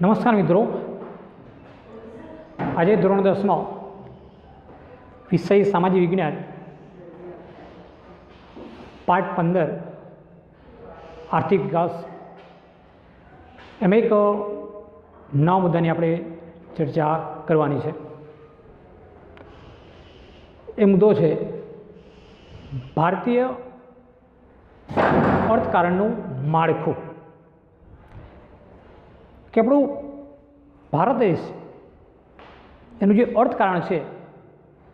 नमस्कार मित्रों, आज धोरण 10 में विषय सामाजिक विज्ञान पार्ट 15 आर्थिक विकास एम एक नवा मुद्दा अपने चर्चा करवानी है। ए मुद्दो है भारतीय अर्थकारणनु माळखुं कि આપણું ભારત દેશ એનું જે અર્થકારણ છે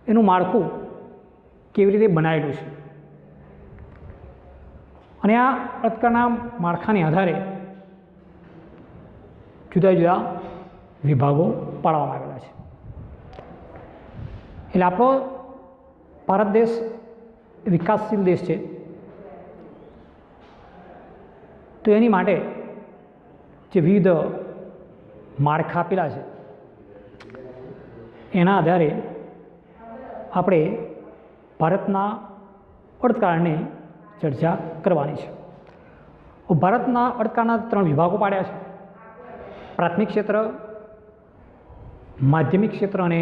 એનું માળખું કેવી રીતે બનાવેલું છે અને આ અર્થકારણના માળખાને આધારે જુદા જુદા વિભાગો પાડવામાં આવેલા છે। એટલે આપણો ભારત દેશ વિકાસશીલ દેશ છે, તો એની માટે જે વિવિધ માળખા આપેલા છે એના આધારે આપણે ભારતના અર્થકારણની ચર્ચા કરવાની છે। ભારતના અર્થકારણના 3 વિભાગો પાડ્યા છે: પ્રાથમિક ક્ષેત્ર, માધ્યમિક ક્ષેત્ર અને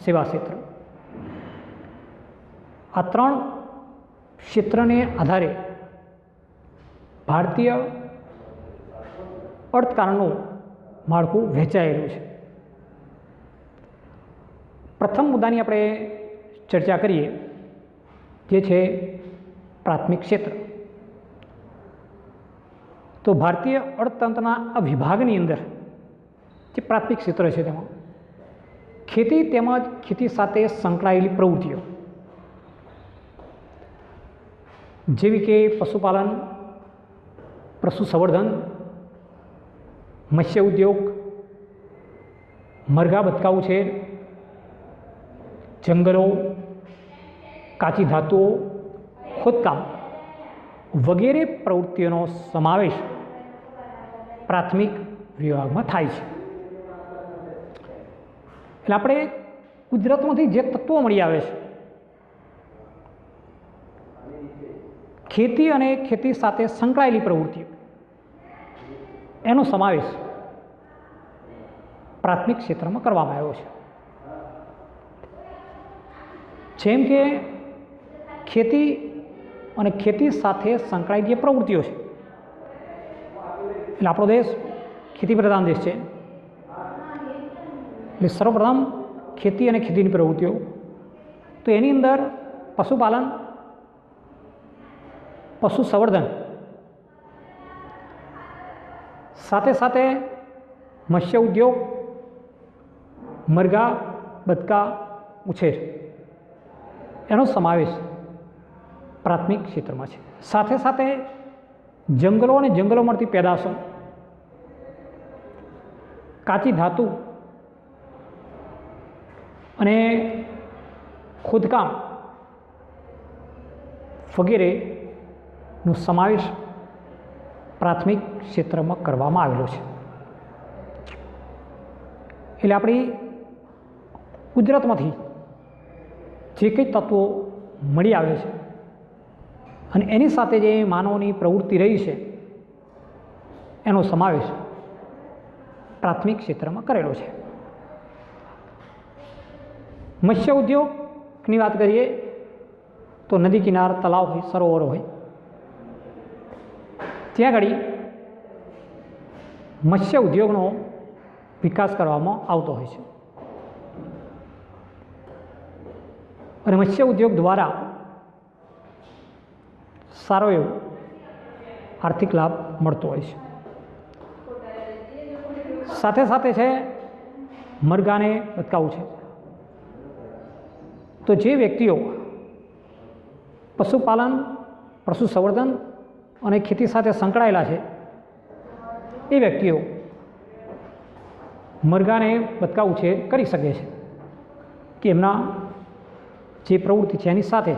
સેવા ક્ષેત્ર। આ 3 ક્ષેત્રને આધારે ભારતીય અર્થકારણનું માળખું વહેંચાયેલું છે। પ્રથમ મુદ્દાની આપણે ચર્ચા કરીએ, જે છે પ્રાથમિક ક્ષેત્ર। તો ભારતીય અર્થતંત્રના આ વિભાગની અંદર જે પ્રાથમિક ક્ષેત્ર છે તેમાં ખેતી તેમજ ખેતી સાથે સંકળાયેલી પ્રવૃત્તિઓ જેવી કે પશુપાલન, પશુ સંવર્ધન, મત્સ્ય ઉદ્યોગ, મરઘા બતકા ઉછેર, જંગલો, કાચી ધાતુઓ, ખોદકામ વગેરે પ્રવૃત્તિઓનો સમાવેશ પ્રાથમિક વિભાગમાં થાય છે। એટલે આપણે કુદરતમાંથી જે તત્વો મળી આવે છે, ખેતી અને ખેતી સાથે સંકળાયેલી પ્રવૃત્તિઓ, એનો સમાવેશ પ્રાથમિક ક્ષેત્રમાં કરવામાં આવ્યો છે। જેમ કે ખેતી અને ખેતી સાથે સંકળાયેલી જે પ્રવૃત્તિઓ છે, એટલે આપણો દેશ ખેતી પ્રધાન દેશ છે, એટલે સર્વપ્રથમ ખેતી અને ખેતીની પ્રવૃત્તિઓ, તો એની અંદર પશુપાલન, પશુ સંવર્ધન, સાથે સાથે મત્સ્ય ઉદ્યોગ, મરઘા બતકા ઉછેર, એનો સમાવેશ પ્રાથમિક ક્ષેત્રમાં છે। સાથે સાથે જંગલો અને જંગલો મળતી પેદાશો, કાચી ધાતુ અને ખોદકામ વગેરેનો સમાવેશ પ્રાથમિક ક્ષેત્રમાં કરવામાં આવેલો છે। એટલે આપણી કુદરતમાંથી જે કંઈ તત્વો મળી આવે છે અને એની સાથે જે માનવની પ્રવૃત્તિ રહી છે એનો સમાવેશ પ્રાથમિક ક્ષેત્રમાં કરેલો છે। મત્સ્ય ઉદ્યોગની વાત કરીએ તો નદી કિનાર, તળાવ હોય, સરોવર હોય, ત્યાં આગળ મત્સ્ય ઉદ્યોગનો વિકાસ કરવામાં આવતો હોય છે અને મત્સ્ય ઉદ્યોગ દ્વારા સારો એવો આર્થિક લાભ મળતો હોય છે। સાથે સાથે છે મરઘાને બતકાવું છે, તો જે વ્યક્તિઓ પશુપાલન, પશુ સંવર્ધન અને ખેતી સાથે સંકળાયેલા છે એ વ્યક્તિઓ મરઘાને બતકા ઉછેર કરી શકે છે કે એમના જે પ્રવૃત્તિ છે એની સાથે,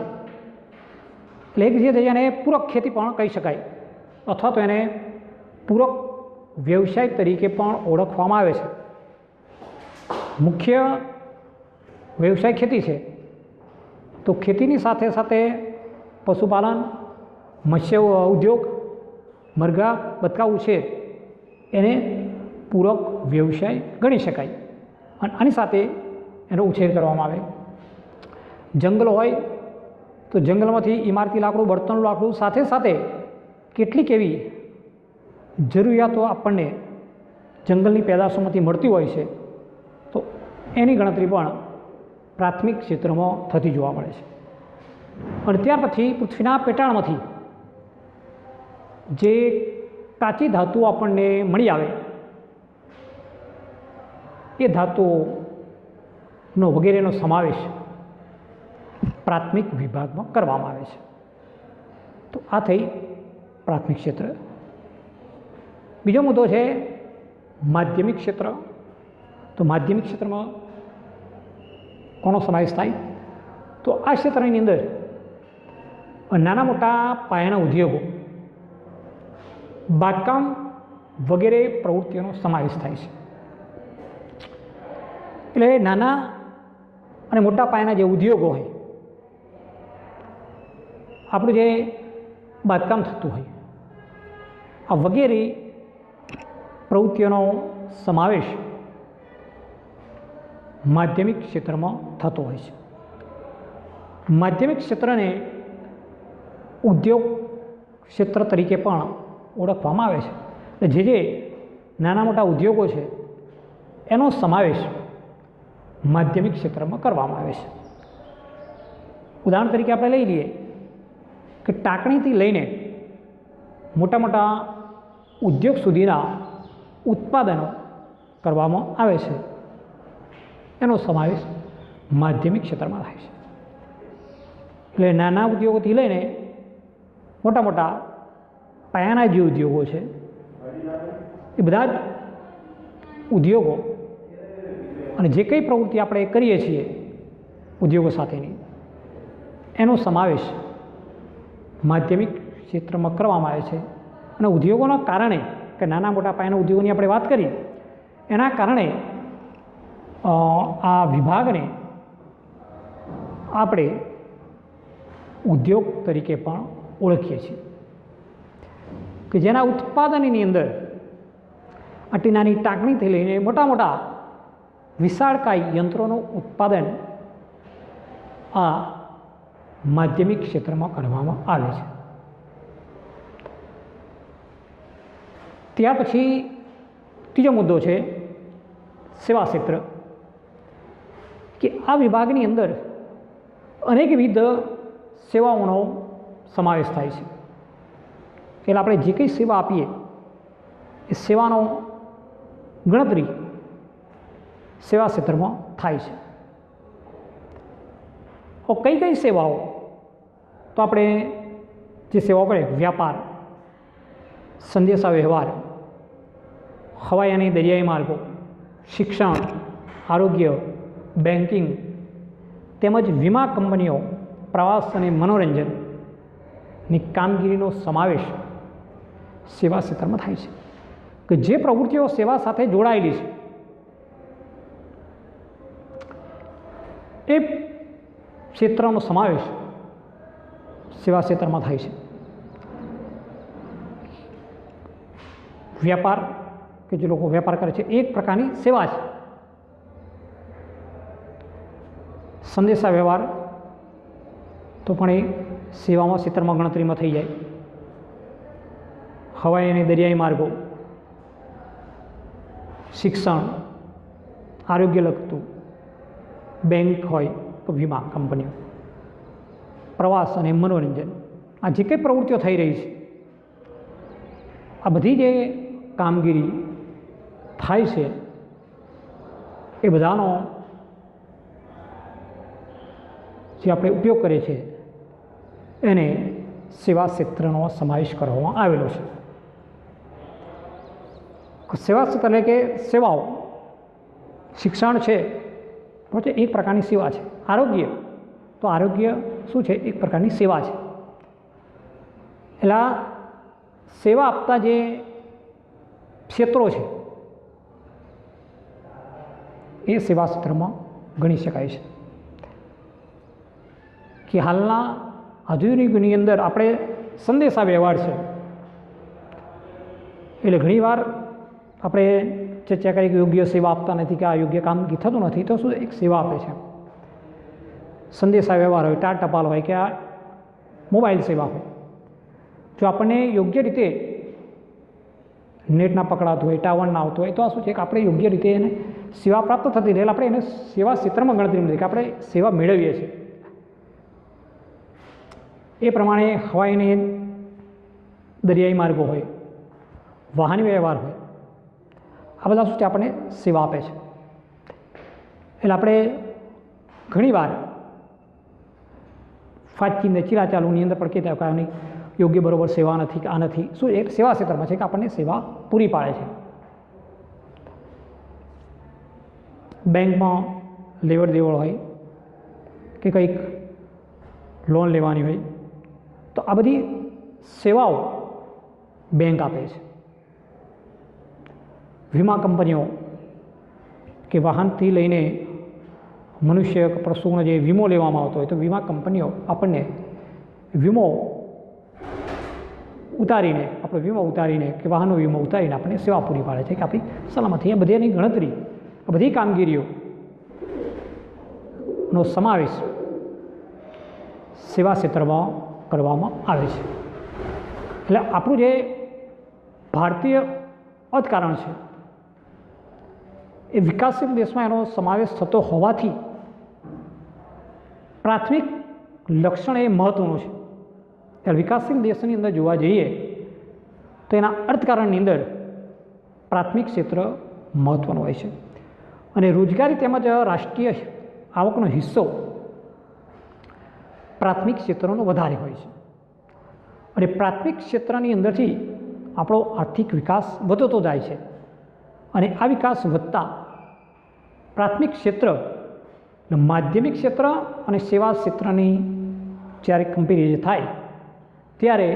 એટલે એક જે એને પૂરક ખેતી પણ કહી શકાય, અથવા તો એને પૂરક વ્યવસાય તરીકે પણ ઓળખવામાં આવે છે। મુખ્ય વ્યવસાય ખેતી છે, તો ખેતીની સાથે સાથે પશુપાલન, મત્સ્ય ઉદ્યોગ, મરઘા બતકા ઉછેર એને પૂરક વ્યવસાય ગણી શકાય અને આની સાથે એનો ઉછેર કરવામાં આવે. જંગલ હોય તો જંગલમાંથી ઇમારતી લાકડું, બળતણનું લાકડું, સાથે સાથે કેટલીક એવી જરૂરિયાતો આપણને જંગલની પેદાશોમાંથી મળતી હોય છે, તો એની ગણતરી પણ પ્રાથમિક ક્ષેત્રમાં થતી જોવા મળે છે. અને ત્યાર પછી પૃથ્વીના પેટાળમાંથી જે કાચી ધાતુઓ આપણને મળી આવે એ ધાતુઓનો વગેરેનો સમાવેશ પ્રાથમિક વિભાગમાં કરવામાં આવે છે. તો આ થઈ પ્રાથમિક ક્ષેત્ર. બીજો મુદ્દો છે માધ્યમિક ક્ષેત્ર. તો માધ્યમિક ક્ષેત્રમાં કોનો સમાવેશ થાય? તો આ ક્ષેત્રની અંદર નાના મોટા પાયાના ઉદ્યોગો, બાંધકામ વગેરે પ્રવૃત્તિઓનો સમાવેશ થાય છે. એટલે નાના અને મોટા પાયાના જે ઉદ્યોગો હોય, આપણું જે બાંધકામ થતું હોય, આ વગેરે પ્રવૃત્તિઓનો સમાવેશ માધ્યમિક ક્ષેત્રમાં થતો હોય છે. માધ્યમિક ક્ષેત્રને ઉદ્યોગ ક્ષેત્ર તરીકે પણ ઓળખવામાં આવે છે. એટલે જે નાના મોટા ઉદ્યોગો છે એનો સમાવેશ માધ્યમિક ક્ષેત્રમાં કરવામાં આવે છે. ઉદાહરણ તરીકે આપણે લઈ લઈએ કે ટાંકણીથી લઈને મોટા મોટા ઉદ્યોગ સુધીના ઉત્પાદનો કરવામાં આવે છે, એનો સમાવેશ માધ્યમિક ક્ષેત્રમાં થાય છે. એટલે નાના ઉદ્યોગોથી લઈને મોટા મોટા પાયાના જે ઉદ્યોગો છે એ બધા જ ઉદ્યોગો અને જે કંઈ પ્રવૃત્તિ આપણે કરીએ છીએ ઉદ્યોગો સાથેની, એનો સમાવેશ માધ્યમિક ક્ષેત્રમાં કરવામાં આવે છે. અને ઉદ્યોગોના કારણે, કે નાના મોટા પાયાના ઉદ્યોગોની આપણે વાત કરી, એના કારણે આ વિભાગને આપણે ઉદ્યોગ તરીકે પણ ઓળખીએ છીએ, કે જેના ઉત્પાદનની અંદર આટલી નાની ટાંકણીથી લઈને મોટા મોટા વિશાળકાય યંત્રોનું ઉત્પાદન આ માધ્યમિક ક્ષેત્રમાં કરવામાં આવે છે. ત્યાર પછી ત્રીજો મુદ્દો છે સેવા ક્ષેત્ર, કે આ વિભાગની અંદર અનેકવિધ સેવાઓનો સમાવેશ થાય છે. એટલે આપણે જે કંઈ સેવા આપીએ એ સેવાનો ગણતરી સેવા ક્ષેત્રમાં થાય છે. કઈ કઈ સેવાઓ? તો આપણે જે સેવાઓ કરીએ, વ્યાપાર, સંદેશા વ્યવહાર, હવાઈ અને દરિયાઈ માર્ગો, શિક્ષણ, આરોગ્ય, બેન્કિંગ તેમજ વીમા કંપનીઓ, પ્રવાસ અને મનોરંજનની કામગીરીનો સમાવેશ સેવા ક્ષેત્રમાં થાય છે. કે જે પ્રવૃત્તિઓ સેવા સાથે જોડાયેલી છે એ ક્ષેત્રનો સમાવેશ સેવા ક્ષેત્રમાં થાય છે. વ્યાપાર, કે જે લોકો વેપાર કરે છે, એક પ્રકારની સેવા છે. સંદેશા વ્યવહાર તો પણ એ સેવામાં ક્ષેત્રમાં ગણતરીમાં થઈ જાય. હવાઈ અને દરિયાઈ માર્ગો, શિક્ષણ, આરોગ્ય લગતું, બેંક હોય તો વીમા કંપનીઓ, પ્રવાસ અને મનોરંજન, આ જે કંઈ પ્રવૃત્તિઓ થઈ રહી છે, આ બધી જે કામગીરી થાય છે એ બધાનો જે આપણે ઉપયોગ કરીએ છીએ એને સેવા ક્ષેત્રનો સમાવેશ કરવામાં આવેલો છે. સેવા ક્ષેત્ર એટલે કે સેવાઓ, શિક્ષણ છે તો એક પ્રકારની સેવા છે. આરોગ્ય, તો આરોગ્ય શું છે? એક પ્રકારની સેવા છે. એટલે સેવા આપતા જે ક્ષેત્રો છે એ સેવા ક્ષેત્રમાં ગણી શકાય છે. કે હાલના આધુનિક યુગની અંદર આપણે સંદેશા વ્યવહાર છે, એટલે ઘણીવાર આપણે ચર્ચા કરી કે યોગ્ય સેવા આપતા નથી કે આ યોગ્ય કામગીરી થતું નથી, તો શું એક સેવા આપે છે. સંદેશા વ્યવહાર હોય, ટાર ટપાલ હોય કે આ મોબાઈલ સેવા હોય, જો આપણને યોગ્ય રીતે નેટ ના પકડાતું હોય, ટાવર ના આવતું હોય, તો આ શું છે કે આપણે યોગ્ય રીતે એને સેવા પ્રાપ્ત થતી રહે, આપણે એને સેવા ક્ષેત્રમાં ગણતરી નથી કે આપણે સેવા મેળવીએ છીએ. એ પ્રમાણે હવાઈની દરિયાઈ માર્ગો હોય, વાહન વ્યવહાર હોય, આ બધા શું છે આપણને સેવા આપે છે. એટલે આપણે ઘણીવાર ફાટકીને ચીલાચાલુની અંદર પણ કહેતા હોય કે આની યોગ્ય બરોબર સેવા નથી કે આ નથી. શું એક સેવા ક્ષેત્રમાં છે કે આપણને સેવા પૂરી પાડે છે. બેંકમાં લેવડ દેવડ હોય કે કંઈક લોન લેવાની હોય, તો આ બધી સેવાઓ બેંક આપે છે. વીમા કંપનીઓ કે વાહનથી લઈને મનુષ્ય પશુનો જે વીમો લેવામાં આવતો હોય, તો વીમા કંપનીઓ આપણને વીમો ઉતારીને, આપણો વીમો ઉતારીને કે વાહનનો વીમો ઉતારીને આપણને સેવા પૂરી પાડે છે કે આપણી સલામતી. એ બધીની ગણતરી, આ બધી કામગીરીઓનો સમાવેશ સેવા ક્ષેત્રમાં કરવામાં આવે છે. એટલે આપણું જે ભારતીય અર્થકારણ છે એ વિકાસશીલ દેશમાં એનો સમાવેશ થતો હોવાથી પ્રાથમિક લક્ષણ એ મહત્ત્વનું છે. ત્યારે વિકાસશીલ દેશની અંદર જોવા જઈએ તો એના અર્થકારણની અંદર પ્રાથમિક ક્ષેત્ર મહત્ત્વનું હોય છે. અને રોજગારી તેમજ રાષ્ટ્રીય આવકનો હિસ્સો પ્રાથમિક ક્ષેત્રનો વધારે હોય છે. અને પ્રાથમિક ક્ષેત્રની અંદરથી આપણો આર્થિક વિકાસ વધતો જાય છે. અને આ વિકાસ વધતા પ્રાથમિક ક્ષેત્ર, માધ્યમિક ક્ષેત્ર અને સેવા ક્ષેત્રની જ્યારે કમ્પેરિઝન થાય ત્યારે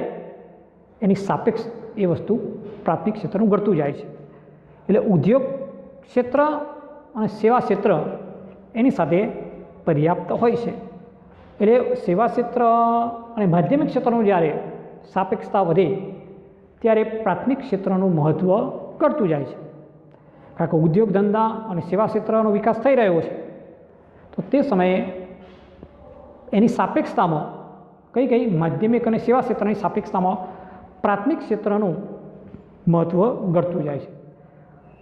એની સાપેક્ષ એ વસ્તુ પ્રાથમિક ક્ષેત્રનું ઘટતું જાય છે. એટલે ઉદ્યોગ ક્ષેત્ર અને સેવા ક્ષેત્ર એની સાથે પર્યાપ્ત હોય છે. એટલે સેવા ક્ષેત્ર અને માધ્યમિક ક્ષેત્રનું જ્યારે સાપેક્ષતા વધે ત્યારે પ્રાથમિક ક્ષેત્રનું મહત્ત્વ ઘટતું જાય છે. કારણ કે ઉદ્યોગ ધંધા અને સેવા ક્ષેત્રનો વિકાસ થઈ રહ્યો છે, તો તે સમયે એની સાપેક્ષતામાં કઈ માધ્યમિક અને સેવા ક્ષેત્રની સાપેક્ષતામાં પ્રાથમિક ક્ષેત્રનું મહત્ત્વ ઘટતું જાય છે.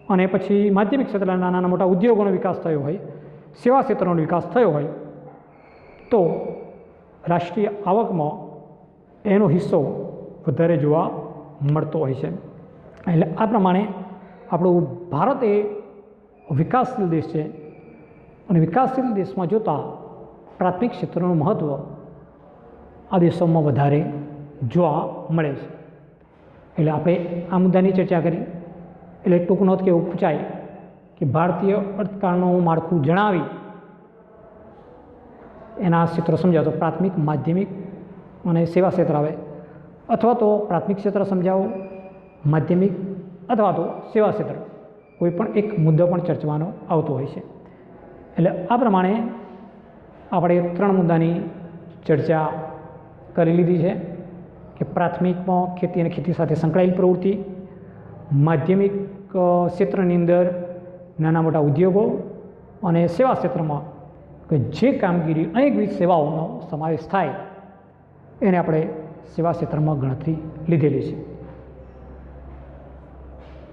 અને પછી માધ્યમિક ક્ષેત્રના નાના મોટા ઉદ્યોગોનો વિકાસ થયો હોય, સેવા ક્ષેત્રનો વિકાસ થયો હોય, તો રાષ્ટ્રીય આવકમાં એનો હિસ્સો વધારે જોવા મળતો હોય છે. એટલે આ પ્રમાણે આપણું ભારત એ વિકાસશીલ દેશ છે. અને વિકાસશીલ દેશમાં જોતાં પ્રાથમિક ક્ષેત્રનું મહત્ત્વ આ દેશોમાં વધારે જોવા મળે છે. એટલે આપણે આ મુદ્દાની ચર્ચા કરી. એટલે ટૂંક નોંધ કે એવું પૂછાય કે ભારતીય અર્થકારણનું માળખું જણાવી એના ક્ષેત્રો સમજાવો તો પ્રાથમિક, માધ્યમિક અને સેવા ક્ષેત્ર આવે, અથવા તો પ્રાથમિક ક્ષેત્ર સમજાવો, માધ્યમિક અથવા તો સેવા ક્ષેત્ર, કોઈ પણ એક મુદ્દો પણ ચર્ચવાનો આવતો હોય છે. એટલે આ પ્રમાણે આપણે 3 મુદ્દાની ચર્ચા કરી લીધી છે કે પ્રાથમિકમાં ખેતી અને ખેતી સાથે સંકળાયેલ પ્રવૃત્તિ, માધ્યમિક ક્ષેત્રની અંદર નાના મોટા ઉદ્યોગો અને સેવા ક્ષેત્રમાં કે જે કામગીરી અનેકવિધ સેવાઓનો સમાવેશ થાય એને આપણે સેવા ક્ષેત્રમાં ગણતરી લીધેલી છે.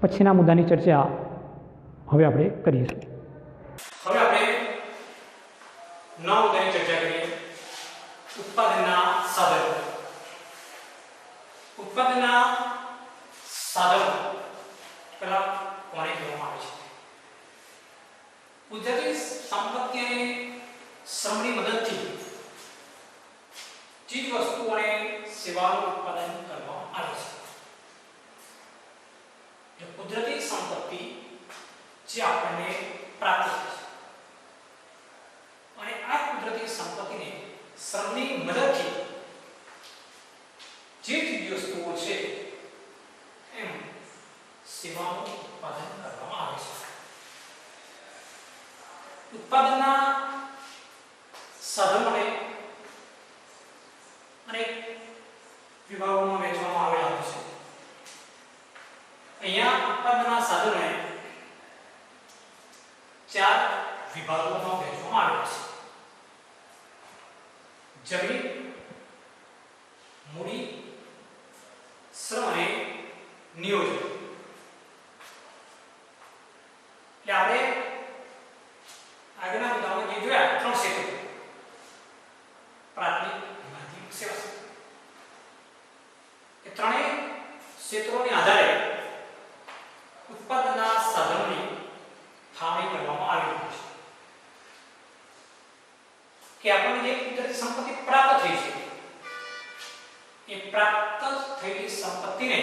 પછીના મુદ્દાની ચર્ચા હવે આપણે કરીશું. હવે આપણે 9 મુદ્દાની ચર્ચા કરીએ. ઉત્પાદનના સાધનો. ઉત્પાદનના સાધનો પેલા કોને કહેવામાં આવે છે? કુદરતી સંપત્તિ અને શ્રમની મદદથી ચીજ વસ્તુઓ અને સેવાઓનું ઉત્પાદન કરવામાં આવે છે. કુદરતી સંપત્તિ જે આપણને પ્રાપ્ત થાય છે અને આ કુદરતી સંપત્તિને શ્રમની મદદથી જે ચીજ વસ્તુઓ છે એમ સેવાનું ઉત્પાદન કરવામાં આવે છે. ઉત્પાદનના સાધનોને અનેક વિભાગોમાં વહેંચવામાં આવેલા છે. અહીંયા ઉત્પાદનના સાધનોને ચાર વિભાગોમાં વહેંચવામાં આવ્યા છે. જમીન, મૂડી, શ્રમ અને નિયોજન. એટલે આપણે આગળના મુદ્દામાં જે જોયા ત્રણ ક્ષેત્રો: પ્રાથમિક, માધ્યમિક, સેવા. એ ત્રણેય ક્ષેત્રોને આધારે ઉત્પાદનના સાધનોની ફાળવણી કરવામાં આવી છે કે આપણને જે કુદરતી સંપત્તિ પ્રાપ્ત થઈ છે એ પ્રાપ્ત થયેલી સંપત્તિને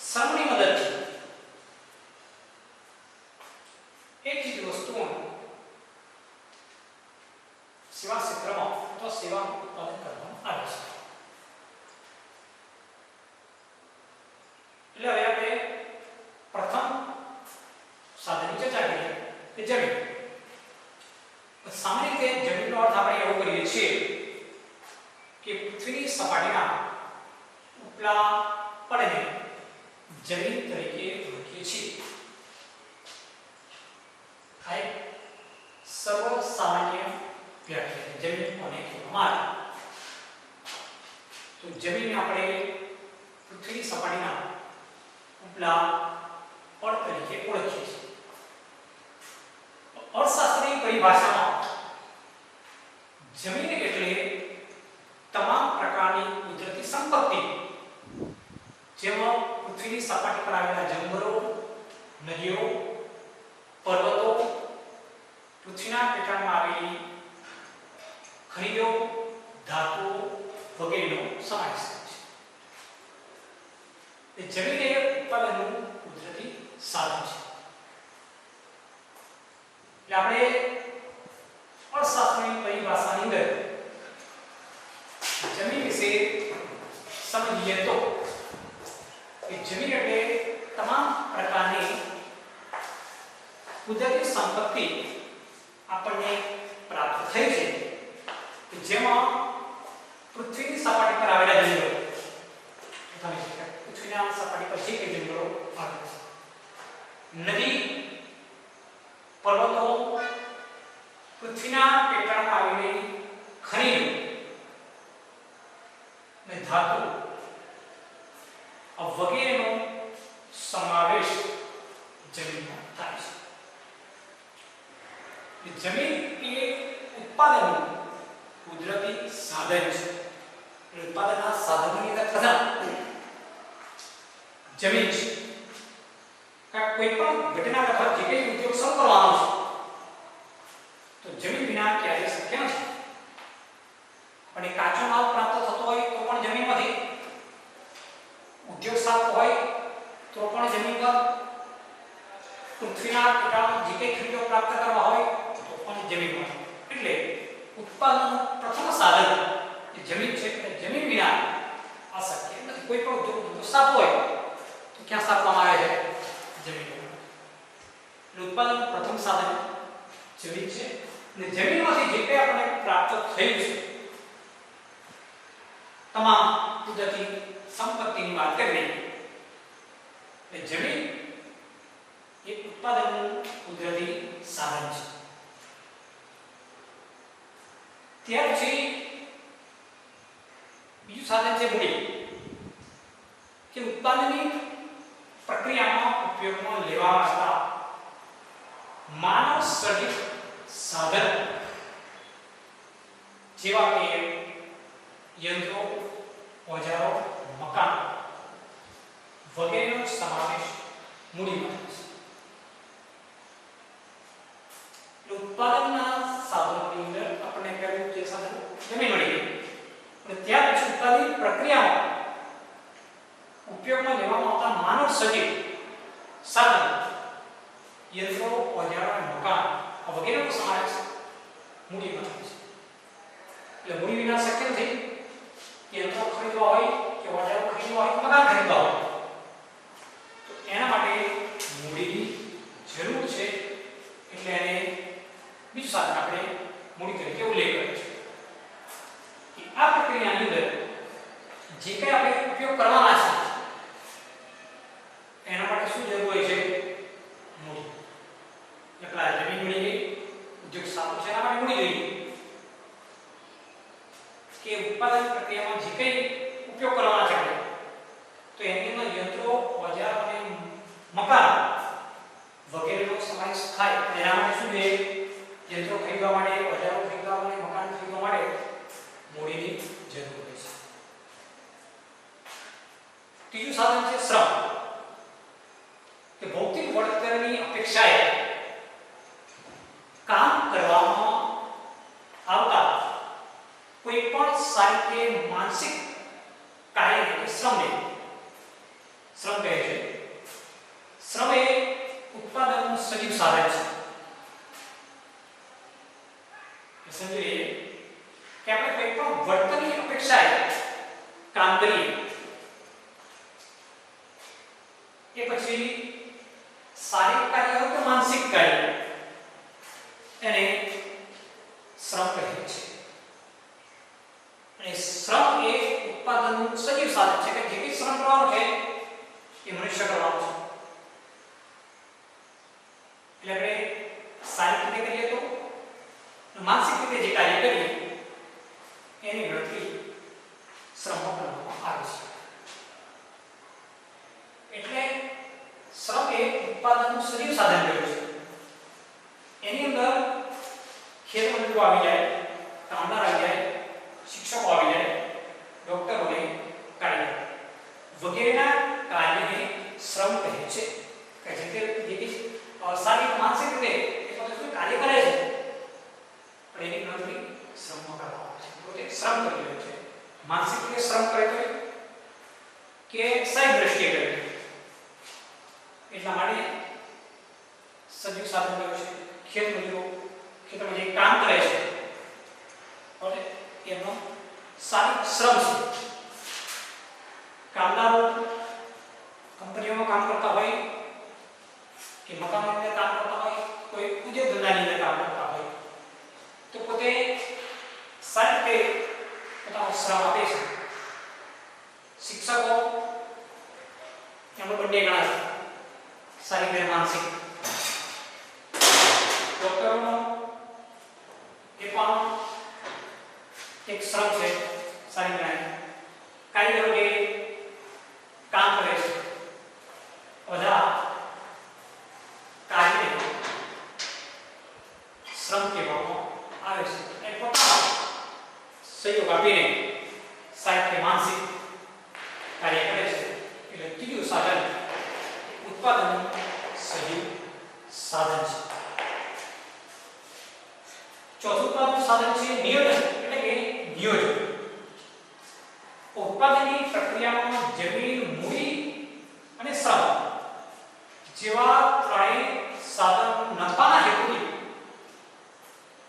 શ્રમની મદદથી એક ચીજ વસ્તુઓનું સેવા ક્ષેત્રમાં અથવા સેવાનું ઉત્પાદન કરવામાં આવે છે. એટલે હવે આપણે પ્રથમ સાધનની ચર્ચા કરીએ કે જમીન. સામાન્ય રીતે જમીનનો અર્થ આપણે એવો કરીએ છીએ કે પૃથ્વીની સપાટીના ઉપલા પડને જમીન તરીકે ઓળખીએ છીએ. આ એક સર્વ સામાન્ય વ્યાખ્યા જમીન કોને કહેવામાં આવે? તો જમીન આપણે પૃથ્વીની સપાટીના ઉપલા પડ તરીકે ઓળખીએ છીએ. અર્થશાસ્ત્રની પરિભાષામાં જમીન એટલે તમામ પ્રકારની કુદરતી સંપત્તિ જેમાં પૃથ્વીની સપાટી પર આવેલા જંગલો, નદીઓ, પર્વતો, પૃથ્વીના પેટાળમાં આવેલી ખનિજો, ધાતુઓ વગેરેનો સમાવેશ થાય છે. જમીન એ ઉત્પાદનનું કુદરતી સાધન છે. એટલે આપણે અર્થશાસ્ત્રની પરિભાષાની અંદર જમીન વિશે સમજીએ તો કે જમીન એટલે તમામ પ્રકારની કુદરતી સંપત્તિ આપણને પ્રાપ્ત થઈ છે કે જેમાં પૃથ્વીની સપાટી પર આવેલા જંગલો, પૃથ્વીના સપાટી પર જે કંઈ જંગલો આવેલા છે, નદી, પર્વતો, પૃથ્વીના પેટાળમાં આવેલી ખનિજો અને ધાતુ વગેરેનો સમાવેશ જમીનમાં થાય છે. જમીન એ ઉત્પાદનનું કુદરતી સાધન છે. ઉત્પાદનના સાધનોની અંદર પ્રથમ જમીન છે. કોઈ પણ ઘટના અથવા જે કંઈ ઉદ્યોગ શરૂ કરવાનો છે તો જમીન વિના ક્યારેય શક્ય નથી. પણ એ કાચો માલ પ્રાપ્ત થતો હોય તો પણ જમીનમાંથી, ઉદ્યોગ સ્થાપતો હોય તો પણ જમીન પર, પૃથ્વીના પેટાળમાં જે કંઈ ખનિજો પ્રાપ્ત કરવા હોય તો પણ જમીનમાં. એટલે ઉત્પાદનનું પ્રથમ સાધન એ જમીન છે. એટલે જમીન વિના અશક્ય નથી. કોઈ પણ ઉદ્યોગ સ્થાપવો હોય તો ક્યાં સ્થાપવામાં આવે છે? જમીન. ઉત્પાદન પ્રથમ સાધન જમીન છે. અને જમીનમાંથી જે કંઈ આપણને પ્રાપ્ત થયું છે તમામ કુદરતી સંપત્તિની વાત કરીએ એટલે જમીન એ ઉત્પાદનનું કુદરતી સાધન છે. ત્યાર પછી બીજું સાધન છે મૂડી, કે ઉત્પાદનની પ્રક્રિયામાં ઉપયોગમાં લેવામાં આવતા માનવ સર્જિત સાધન જેવા કે યંત્રો, ઓજારો, મકાન વગેરેનો સમાવેશ મૂડીમાં થાય છે. ઉત્પાદનના સાધનોની અંદર આપણે પહેલું જે સાધન જમીન મળી ગઈ, અને ત્યાર પછી ઉત્પાદન પ્રક્રિયામાં ઉપયોગમાં લેવામાં આવતા માનવ સર્જિત સાધન યંત્રો, ઓજારો અને મકાન વગેરેનો સમાવેશ મૂડીમાં થાય છે. એટલે મૂડી વિના શક્ય નથી. યંત્રો ખરીદવા હોય કે ઓજારો ખરીદવા હોય કે મકાન ખરીદવા હોય તો એના માટે મૂડીની જરૂર છે. એટલે એને બીજું સાધન આપણે મૂડી તરીકે ઉલ્લેખ કર્યો છે કે આ પ્રક્રિયાની અંદર જે કંઈ આપણે ઉપયોગ કરવાના છે એના માટે શું યંત્રો ખરીદવા માટે, ઓજારો ખરીદવા માટે, મકાન ખરીદવા માટે મૂડીની જરૂર હોય છે. ત્રીજું સાધન છે શ્રમ. કે ભૌતિક વળતરની અપેક્ષાએ કામ કરવામાં આવતા કોઈ પણ શારીરિક કે માનસિક કાર્યને શ્રમને શ્રમ કહે છે. શ્રમ એ ઉત્પાદનનું સજીવ સાધન છે. સમજી લઈએ કે આપણે કોઈ પણ વળતરની અપેક્ષાએ કામ કરીએ એ પછી શારીરિક કાર્ય હોય કે માનસિક કાર્ય એને શ્રમ કહે છે. અને શ્રમ એ ઉત્પાદનનું સજીવ સાધન છે કે જે કંઈ શ્રમ કરવાનું છે એ મનુષ્ય કરવાનું છે. એટલે આપણે શારીરિક રીતે કરીએ તો માનસિક રીતે જે કાર્ય કરીએ એની ગણતરી શ્રમમાં કરવામાં આવે છે. એટલે શ્રમ એ ઉત્પાદનનું સજીવ સાધન કર્યું છે. એની અંદર ખેત મજૂરો આવી જાય, કામદાર આવી જાય, શિક્ષકો આવી જાય, ડોક્ટર અને કારીગર વગેરેના કાર્યને શ્રમ કહે છે. કે જે શારીરિક માનસિક રીતે એ પોતે કાર્ય કરે છે પણ એની ગણતરી શ્રમમાં કરવામાં આવે છે. પોતે શ્રમ કરી રહ્યો છે. માનસિક રીતે શ્રમ કરે છે કે શારીરિક દ્રષ્ટિએ કરે છે એટલા માટે સજીવ સાધન કર્યું છે. ખેત મજૂરો ખેતરમાં જે કામ કરે છે અને એમનો શારીરિક શ્રમ છે. કામદારો કંપનીઓમાં કામ કરતા હોય કે મકાનોની અંદર કામ કરતા હોય, કોઈ ઉદ્યોગ ધંધાની અંદર કામ કરતા હોય તો પોતે શારીરિક રીતે પોતાનો શ્રમ આપે છે. શિક્ષકો એમનો બંને ગણા છે, શારીરિક અને માનસિક. ડોક્ટરોનો એ પણ એક શ્રમ છે શારીરિક અને કારીગરો જે કામ કરે છે બધા કાર્યને શ્રમ કહેવામાં આવે છે. એ પોતાનો સહયોગ આપીને શારીરિક કે માનસિક કાર્ય કરે છે. એટલે ત્રીજું સાધન ઉત્પાદનનું સજીવ સાધન છે. ચોથું ઉત્પાદનનું સાધન છે નિયોજન એટલે કે નિયોજન. ઉત્પાદનની પ્રક્રિયામાં જમીન, મૂડી અને શ્રમ જેવા ત્રણેય સાધનો નફાના હેતુથી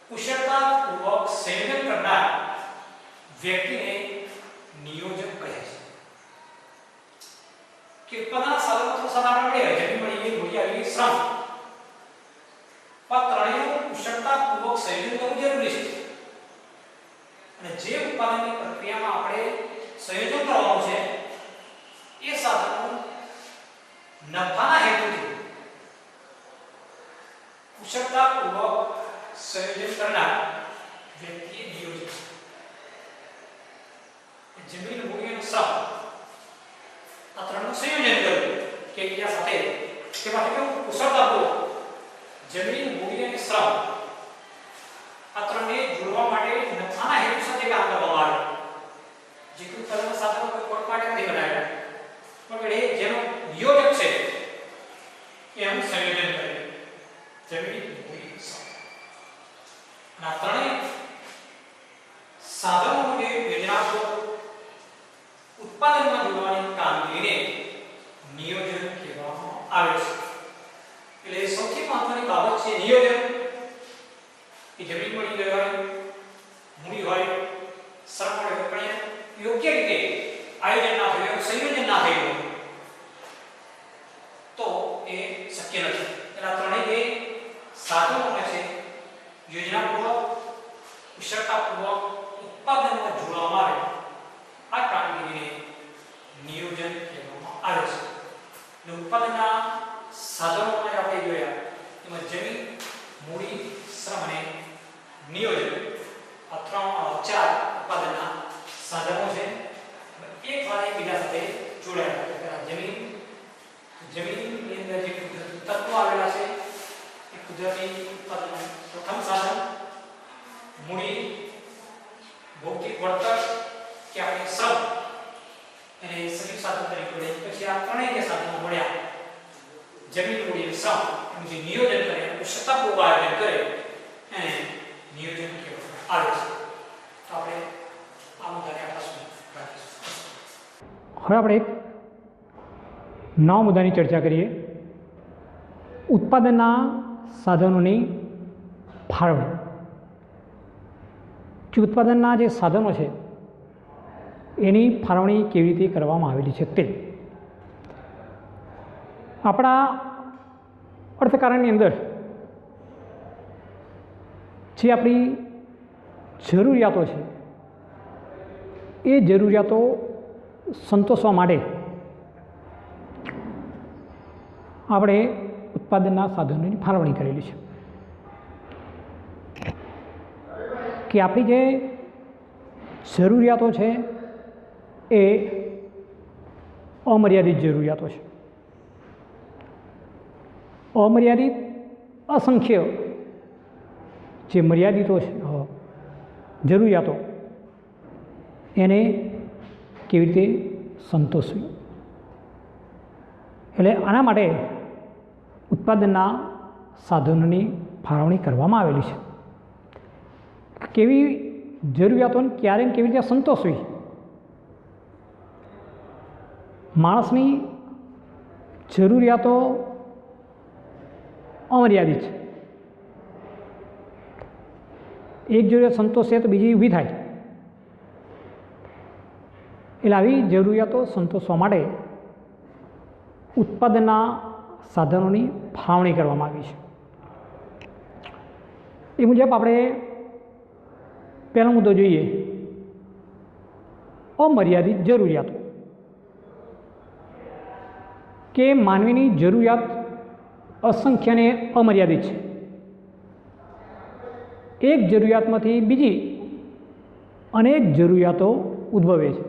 કુશળતાપૂર્વક સંયોજન કરનાર વ્યક્તિને નિયોજક કહે છે. કે ઉત્પાદનના સાધનો તો સાધારણ મળે, જમીન મળી ગઈ, મૂડી આવી ગઈ, શ્રમ, પણ ત્રણેયનું કુશળતાપૂર્વક સંયોજન કરવું જરૂરી છે. અને જે ઉત્પાદનની પ્રક્રિયામાં આપણે સંયોજન કરવાનું છે એ સાધનો નફાના હેતુથી કુશળતાપૂર્વક સંયોજન કરનાર વ્યક્તિએ નિયોજક. જમીન, મૂડી અને શ્રમ આ ત્રણનું સંયોજન કરવું કે એકબીજા સાથે તે માટે કેવું કુશળતાપૂર્વક જમીન, મૂડી અને શ્રમ આ ત્રણને જોડવા માટે નફાના હેતુ સાથે કામ કરવામાં આવે. જે ઉત્પાદનના સાધનો કોઈ ખોટ માટે નથી બનાવ્યા પણ એ જેનો નિયોજક છે એનું સંયોજન કરે. જમીન, મૂડી, શ્રમ આ ત્રણેય સાધનોનું જે યોજનાબદ્ધ ઉત્પાદનમાં જોડવાની કામગીરીને નિયોજન કહેવામાં આવે છે. એટલે સૌથી મહત્વની બાબત છે નિયોજન. કે જમીન મળી ગઈ હોય, મૂડી હોય, શ્રમ હોય પણ યોગ્ય રીતે આયોજન ના થયું, સંયોજન ના થયું તો એ શક્ય નથી. એટલે ત્રણેય જે સાધનો છે યોજનાપૂર્વક, કુશળતાપૂર્વક ઉત્પાદનમાં જોડવામાં આવે આ કામગીરીને નિયોજન કહેવામાં આવે છે. અને ઉત્પાદનના સાધનોમાં આપણે જોયા એમાં જમીન, મૂડી, શ્રમ અને નિયોજન આ ચાર ઉત્પાદનના સાધનો છે. એક વાર એકબીજા સાથે જોડાયેલા છે. જમીનની અંદર જે તત્વો આવેલા છે એ કુદરતી ઉત્પાદનનું પ્રથમ સાધન મૂડી, ભૌતિક વળતર કે આપણે શ્રમ એને સજીવ સાધન તરીકે ઓળખે. પછી આ ત્રણેય જે સાધનો મળ્યા, જમીન, મૂડી અને શ્રમ, એનું જે નિયોજન કરે, સત્તાપૂર્વક આયોજન કરે એને નિયોજન કહેવામાં આવે છે. તો આપણે આ મુદ્દાને આપણા સુધી રાખીશું. હવે આપણે એક નવા મુદ્દાની ચર્ચા કરીએ, ઉત્પાદનના સાધનોની ફાળવણી. કે ઉત્પાદનના જે સાધનો છે એની ફાળવણી કેવી રીતે કરવામાં આવેલી છે તે. આપણા અર્થકારણની અંદર જે આપણી જરૂરિયાતો છે એ જરૂરિયાતો સંતોષવા માટે આપણે ઉત્પાદનના સાધનોની ફાળવણી કરેલી છે. કે આપણી જે જરૂરિયાતો છે એ અમર્યાદિત જરૂરિયાતો છે. અમર્યાદિત, અસંખ્ય જે મર્યાદિતો છે જરૂરિયાતો એને કેવી રીતે સંતોષવી. એટલે આના માટે ઉત્પાદનના સાધનોની ફાળવણી કરવામાં આવેલી છે. કેવી જરૂરિયાતોને ક્યારે કેવી રીતે સંતોષવી. માણસની જરૂરિયાતો અમર્યાદિત છે. એક જરૂરિયાત સંતોષે તો બીજી ઊભી થાય. એટલે આવી જરૂરિયાતો સંતોષવા માટે ઉત્પાદનના સાધનોની ફાળવણી કરવામાં આવી છે. એ મુજબ આપણે પહેલો મુદ્દો જોઈએ, અમર્યાદિત જરૂરિયાતો. કે માનવીની જરૂરિયાત અસંખ્ય અને અમર્યાદિત છે. એક જરૂરિયાતમાંથી બીજી અનેક જરૂરિયાતો ઉદ્ભવે છે.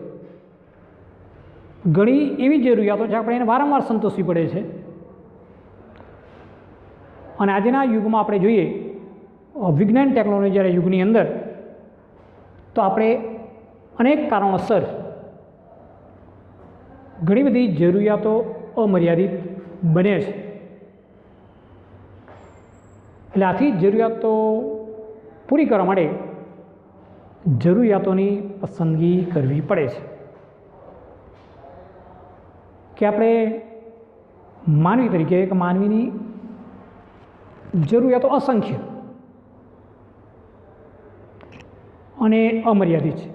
ઘણી એવી જરૂરિયાતો છે આપણે એને વારંવાર સંતોષવી પડે છે. અને આજના યુગમાં આપણે જોઈએ વિજ્ઞાન ટેકનોલોજી યુગની અંદર તો આપણે અનેક કારણોસર ઘણી બધી જરૂરિયાતો અમર્યાદિત બને છે. એટલે આથી જરૂરિયાતો પૂરી કરવા માટે જરૂરિયાતોની પસંદગી કરવી પડે છે. કે આપણે માનવી તરીકે કે માનવીની જરૂરિયાતો અસંખ્ય અને અમર્યાદિત છે.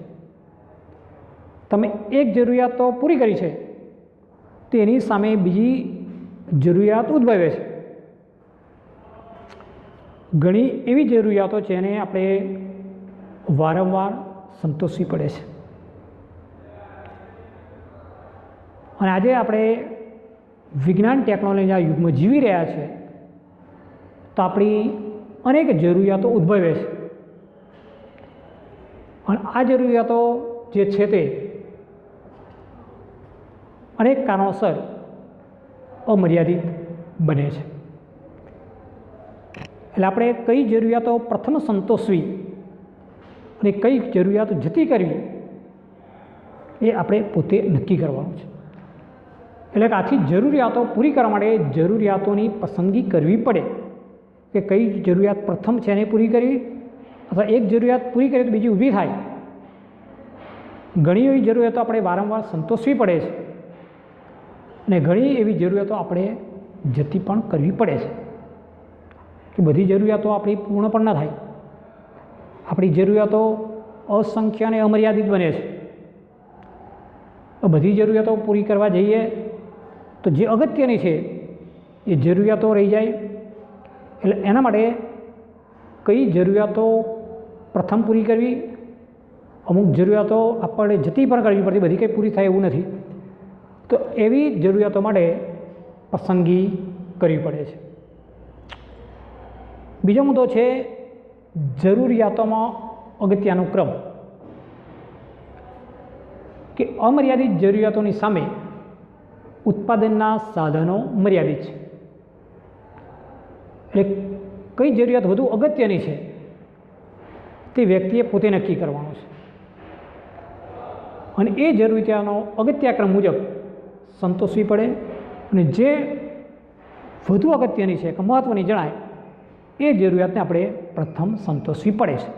તમે એક જરૂરિયાત તો પૂરી કરી છે, તેની સામે બીજી જરૂરિયાત ઉદ્ભવે છે. ઘણી એવી જરૂરિયાતો છે જેને આપણે વારંવાર સંતોષવી પડે છે. અને આજે આપણે વિજ્ઞાન ટેકનોલોજીના યુગમાં જીવી રહ્યા છે તો આપણી અનેક જરૂરિયાતો ઉદ્ભવે છે. અને આ જરૂરિયાતો જે છે તે અનેક કારણોસર અમર્યાદિત બને છે. એટલે આપણે કઈ જરૂરિયાતો પ્રથમ સંતોષવી અને કઈ જરૂરિયાતો જતી કરવી એ આપણે પોતે નક્કી કરવાનું છે. એટલે કે આથી જરૂરિયાતો પૂરી કરવા માટે જરૂરિયાતોની પસંદગી કરવી પડે કે કઈ જરૂરિયાત પ્રથમ છે એને પૂરી કરવી, અથવા એક જરૂરિયાત પૂરી કરીએ તો બીજી ઊભી થાય. ઘણી એવી જરૂરિયાતો આપણે વારંવાર સંતોષવી પડે છે અને ઘણી એવી જરૂરિયાતો આપણે જતી પણ કરવી પડે છે. કે બધી જરૂરિયાતો આપણી પૂર્ણ પણ ન થાય. આપણી જરૂરિયાતો અસંખ્ય અને અમર્યાદિત બને છે. તો બધી જરૂરિયાતો પૂરી કરવા જઈએ તો જે અગત્યની છે એ જરૂરિયાતો રહી જાય. એટલે એના માટે કઈ જરૂરિયાતો પ્રથમ પૂરી કરવી, અમુક જરૂરિયાતો આપણે જતી પણ કરવી પડતી, બધી કંઈ પૂરી થાય એવું નથી. તો એવી જરૂરિયાતો માટે પસંદગી કરવી પડે છે. બીજો મુદ્દો છે જરૂરિયાતોમાં અગત્યનો ક્રમ. કે અમર્યાદિત જરૂરિયાતોની સામે ઉત્પાદનના સાધનો મર્યાદિત છે. એટલે કઈ જરૂરિયાત વધુ અગત્યની છે તે વ્યક્તિએ પોતે નક્કી કરવાનું છે અને એ જરૂરિયાતનો અગત્યક્રમ મુજબ સંતોષવી પડે અને જે વધુ અગત્યની છે કે મહત્ત્વની જણાય એ જરૂરિયાતને આપણે પ્રથમ સંતોષવી પડે છે.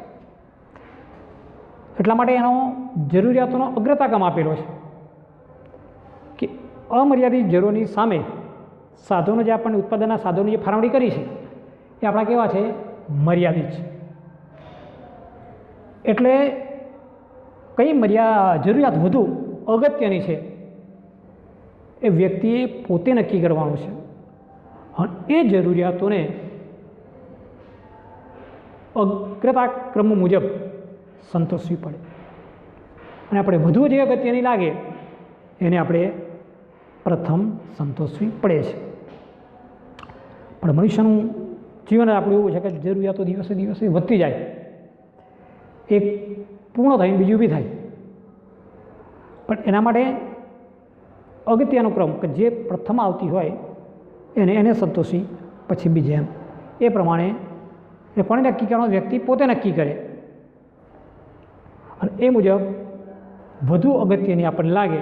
એટલા માટે એનો જરૂરિયાતોનો અગ્રતાક્રમ આપેલો છે કે અમર્યાદિત જરૂરોની સામે સાધનો જે આપણને ઉત્પાદનના સાધનોની જે ફાળવણી કરી છે એ આપણા કેવા છે? મર્યાદિત છે. એટલે કઈ જરૂરિયાત વધુ અગત્યની છે એ વ્યક્તિએ પોતે નક્કી કરવાનું છે અને એ જરૂરિયાતોને અગ્રતાક્રમ મુજબ સંતોષવી પડે અને આપણે વધુ જે અગત્યની લાગે એને આપણે પ્રથમ સંતોષવી પડે છે. પણ મનુષ્યનું જીવન આપણું એવું છે કે જરૂરિયાતો દિવસે દિવસે વધતી જાય, એક પૂર્ણ થઈને બીજું ઊભી થાય, પણ એના માટે અગત્યનો ક્રમ કે જે પ્રથમ આવતી હોય એને સંતોષી પછી બીજે એમ એ પ્રમાણે એ કોણે નક્કી કરવાનો? વ્યક્તિ પોતે નક્કી કરે અને એ મુજબ વધુ અગત્યની આપણને લાગે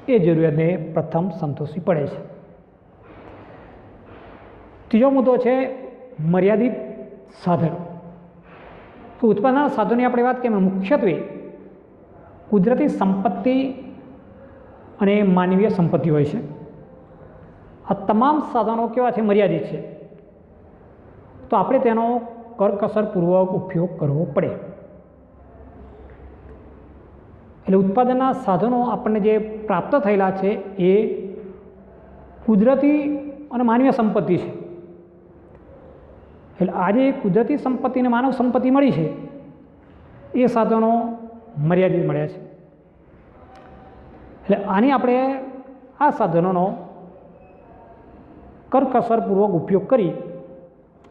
એ જરૂરિયાતને પ્રથમ સંતોષવી પડે છે. ત્રીજો મુદ્દો છે મર્યાદિત સાધનો. તો ઉત્પાદનના સાધનોની આપણે વાત કરીએ મુખ્યત્વે કુદરતી સંપત્તિ અને માનવીય સંપત્તિ હોય છે. આ તમામ સાધનો કેવા છે? મર્યાદિત છે. તો આપણે તેનો કરકસરપૂર્વક ઉપયોગ કરવો પડે. એટલે ઉત્પાદનના સાધનો આપણને જે પ્રાપ્ત થયેલા છે એ કુદરતી અને માનવીય સંપત્તિ છે. એટલે આજે કુદરતી સંપત્તિ અને માનવ સંપત્તિ મળી છે એ સાધનો મર્યાદિત મળ્યા છે. એટલે આની આપણે આ સાધનોનો કરકસરપૂર્વક ઉપયોગ કરી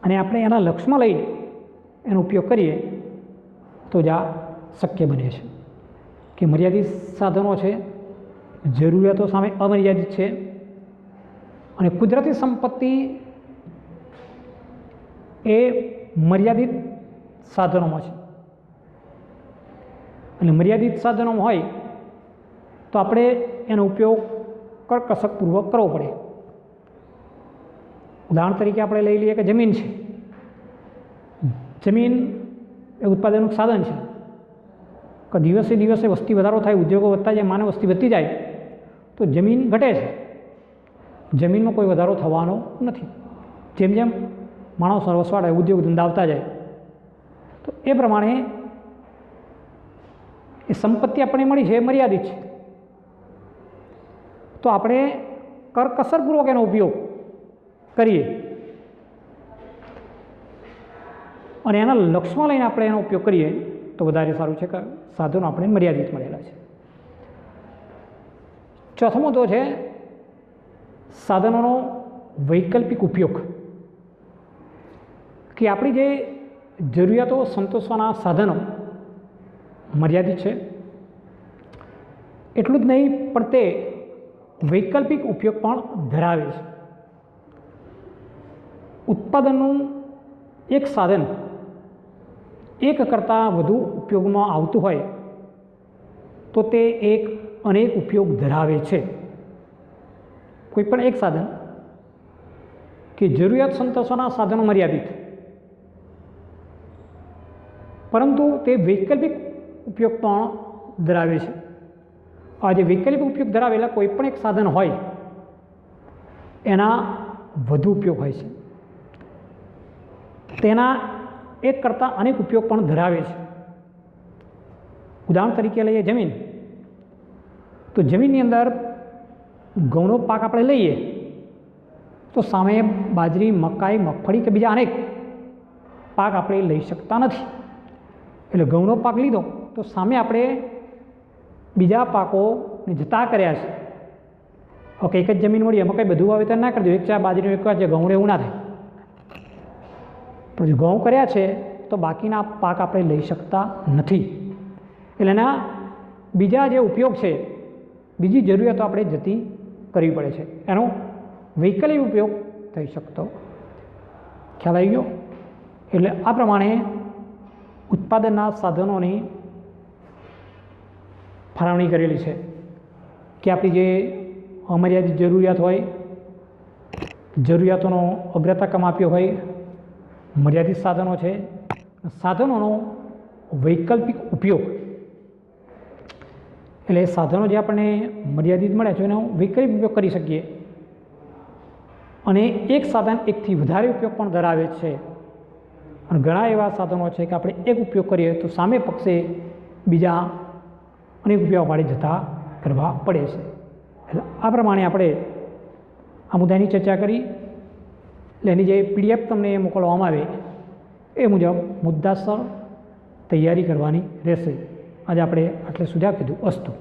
અને આપણે એના લક્ષ્યમાં લઈને એનો ઉપયોગ કરીએ તો જ આ શક્ય બને છે કે મર્યાદિત સાધનો છે, જરૂરિયાતો સામે અમર્યાદિત છે અને કુદરતી સંપત્તિ એ મર્યાદિત સાધનોમાં છે. અને મર્યાદિત સાધનોમાં હોય તો આપણે એનો ઉપયોગ કરકસરપૂર્વક કરવો પડે. ઉદાહરણ તરીકે આપણે લઈ લઈએ કે જમીન છે. જમીન એ ઉત્પાદનનું સાધન છે કે દિવસે દિવસે વસ્તી વધારો થાય, ઉદ્યોગો વધતા જાય, માનવ વસ્તી વધતી જાય તો જમીન ઘટે છે. જમીનમાં કોઈ વધારો થવાનો નથી. જેમ જેમ માણસો વસવાટ ઉદ્યોગ ધંધા આવતા જાય તો એ પ્રમાણે એ સંપત્તિ આપણને મળી છે એ મર્યાદિત છે. તો આપણે કરકસરપૂર્વક એનો ઉપયોગ કરીએ અને એના લક્ષ્યમાં લઈને આપણે એનો ઉપયોગ કરીએ તો વધારે સારું છે કે સાધનો આપણે મર્યાદિત મળેલા છે. ચોથો મુદ્દો છે સાધનોનો વૈકલ્પિક ઉપયોગ. કે આપણી જે જરૂરિયાતો સંતોષવાના સાધનો મર્યાદિત છે એટલું જ નહીં પણ તે વૈકલ્પિક ઉપયોગ પણ ધરાવે છે. ઉત્પાદનનું એક સાધન એક કરતાં વધુ ઉપયોગમાં આવતું હોય તો તે એક અનેક ઉપયોગ ધરાવે છે. કોઈ પણ એક સાધન કે જરૂરિયાત સંતોષવાના સાધનો મર્યાદિત પરંતુ તે વૈકલ્પિક ઉપયોગ પણ ધરાવે છે. આ જે વૈકલ્પિક ઉપયોગ ધરાવેલા કોઈ પણ એક સાધન હોય એના વધુ ઉપયોગ હોય છે. તેના એક કરતાં અનેક ઉપયોગ પણ ધરાવે છે. ઉદાહરણ તરીકે લઈએ જમીન. તો જમીનની અંદર ઘઉંનો પાક આપણે લઈએ તો સામે બાજરી, મકાઈ, મગફળી કે બીજા અનેક પાક આપણે લઈ શકતા નથી. એટલે ઘઉંનો પાક લીધો તો સામે આપણે બીજા પાકોને જતા કર્યા છે. ઓકે, એક જ જમીન મળી એમાં કંઈ બધું વાવેતર ના કરજો, એક ચા બાજરીનું એક છે ઘઉં એવું ના થાય. પણ જો ઘઉં કર્યા છે તો બાકીના પાક આપણે લઈ શકતા નથી. એટલે એના બીજા જે ઉપયોગ છે, બીજી જરૂરિયાતો આપણે જતી કરવી પડે છે. એનો વૈકલ્પિક ઉપયોગ થઈ શકતો ખ્યાલ આવી ગયો? એટલે આ પ્રમાણે ઉત્પાદનના સાધનોની ફાળવણી કરેલી છે કે આપણી જે અમર્યાદિત જરૂરિયાત હોય, જરૂરિયાતોનો અગ્રતાક્રમ આપ્યો હોય, મર્યાદિત સાધનો છે, સાધનોનો વૈકલ્પિક ઉપયોગ, એટલે સાધનો જે આપણને મર્યાદિત મળે છે એનો વૈકલ્પિક ઉપયોગ કરી શકીએ, અને એક સાધન એકથી વધારે ઉપયોગ પણ ધરાવે છે. અને ઘણા એવા સાધનો છે કે આપણે એક ઉપયોગ કરીએ તો સામે પક્ષે બીજા અનેક ઉપયોગ વાળી જતા કરવા પડે છે. એટલે આ પ્રમાણે આપણે આ મુદ્દાની ચર્ચા કરી. એટલે એની જે PDF તમને મોકલવામાં આવે એ મુજબ મુદ્દાસર તૈયારી કરવાની રહેશે. આજે આપણે આટલે સુધી કીધું. અસ્તુ.